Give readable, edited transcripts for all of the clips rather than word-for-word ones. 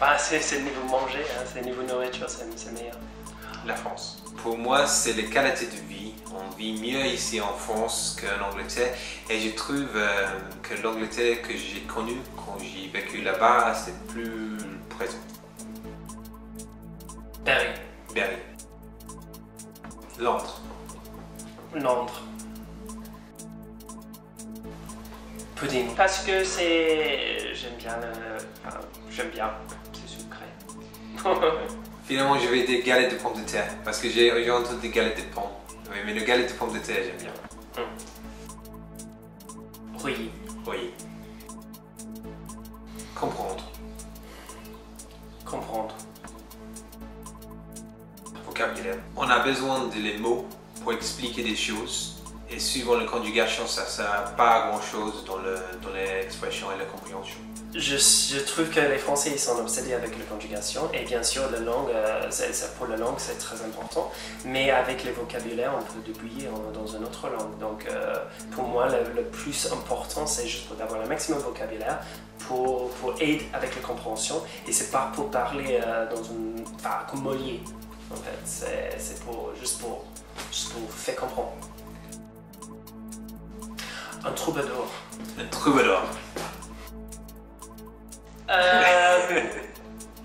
Bah, c'est le niveau manger, hein, c'est le niveau nourriture, c'est meilleur. La France. Pour moi, c'est la qualité de vie. On vit mieux ici en France qu'en Angleterre. Et je trouve que l'Angleterre que j'ai connue quand j'ai vécu là-bas, c'est plus présent. Berry. Berry. Londres. Londres. Pudding. Parce que c'est... J'aime bien c'est sucré. Finalement, je vais des galettes de pommes de terre. Parce que j'ai entendu des galettes de pommes. Oui, mais les galettes de pommes de terre, j'aime bien. Oui. Oui. Comprendre. Comprendre. Vocabulaire. On a besoin des mots pour expliquer des choses. Et suivant la conjugation, ça ne sert pas à grand chose dans l'expression et la compréhension. Je trouve que les Français ils sont obsédés avec la conjugation et bien sûr la langue, pour la langue c'est très important, mais avec les vocabulaires on peut débrouiller dans une autre langue. Donc pour moi le plus important c'est juste d'avoir le maximum de vocabulaire pour aider avec la compréhension et c'est pas pour parler comme Molière en fait, c'est juste pour faire comprendre. Un troubadour. Un troubadour.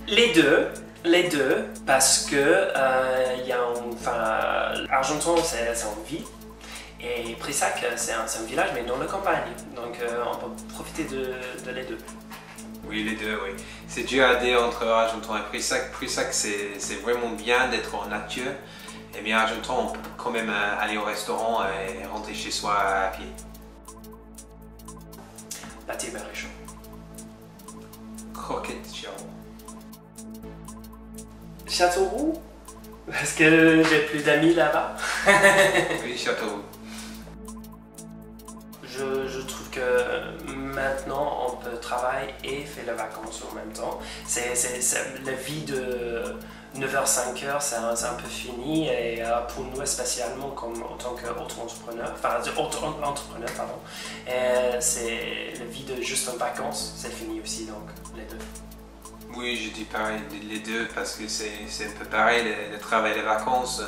Les deux, parce que Argenton c'est en ville et Brissac c'est un village mais dans la campagne, donc on peut profiter de les deux. Oui, les deux, oui. C'est dur à dire entre Argenton et Brissac. Brissac c'est vraiment bien d'être en nature, et bien Argenton on peut quand même aller au restaurant et rentrer chez soi à pied. Pâté Maréchaux. Croquettes Châteauroux. Châteauroux? Parce que j'ai plus d'amis là-bas. Oui, Châteauroux. Je trouve que maintenant on peut travailler et faire les vacances en même temps. La vie de 9h-5h c'est un peu fini et pour nous spécialement en tant qu'auto-entrepreneur, c'est la vie de juste en vacances, c'est fini aussi donc les deux. Oui, je dis pareil, les deux, parce que c'est un peu pareil, le travail et les vacances,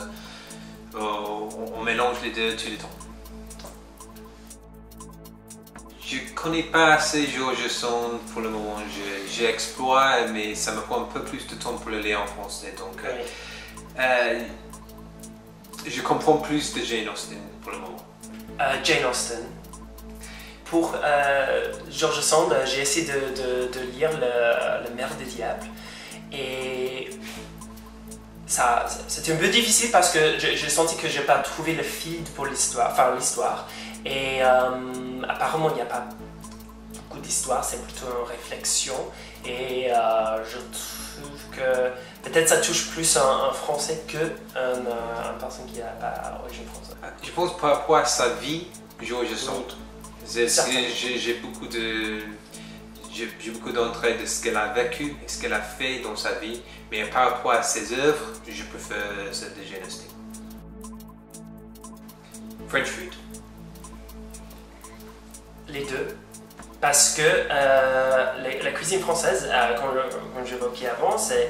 on mélange les deux tout le temps. Je ne connais pas assez George Sand pour le moment, j'explore, mais ça me prend un peu plus de temps pour le lire en français, donc je comprends plus de Jane Austen pour le moment. Jane Austen. Pour George Sand, j'ai essayé de lire Le Maire des Diables et c'était un peu difficile parce que j'ai senti que je n'ai pas trouvé le fil pour l'histoire, et apparemment il n'y a pas beaucoup d'histoire, c'est plutôt une réflexion et je trouve que peut-être ça touche plus un Français qu'une personne qui n'a pas d'origine française. Je pense par rapport à sa vie, George Sand. J'ai beaucoup d'entrées de ce qu'elle a vécu et ce qu'elle a fait dans sa vie, mais par rapport à ses œuvres, je préfère celle de Jane Austen. French food. Les deux, parce que la cuisine française, comme j'évoquais avant, c'est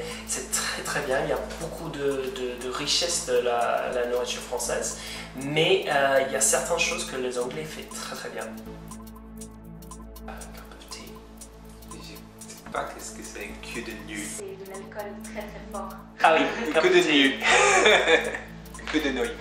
très très bien, il y a beaucoup de richesse de la nourriture française, mais il y a certaines choses que les Anglais font très très bien. Un cup of tea. Je ne sais pas qu'est-ce que c'est un cul de nu. C'est de l'alcool très très fort. Ah oui, Que de nu. Que de nouilles.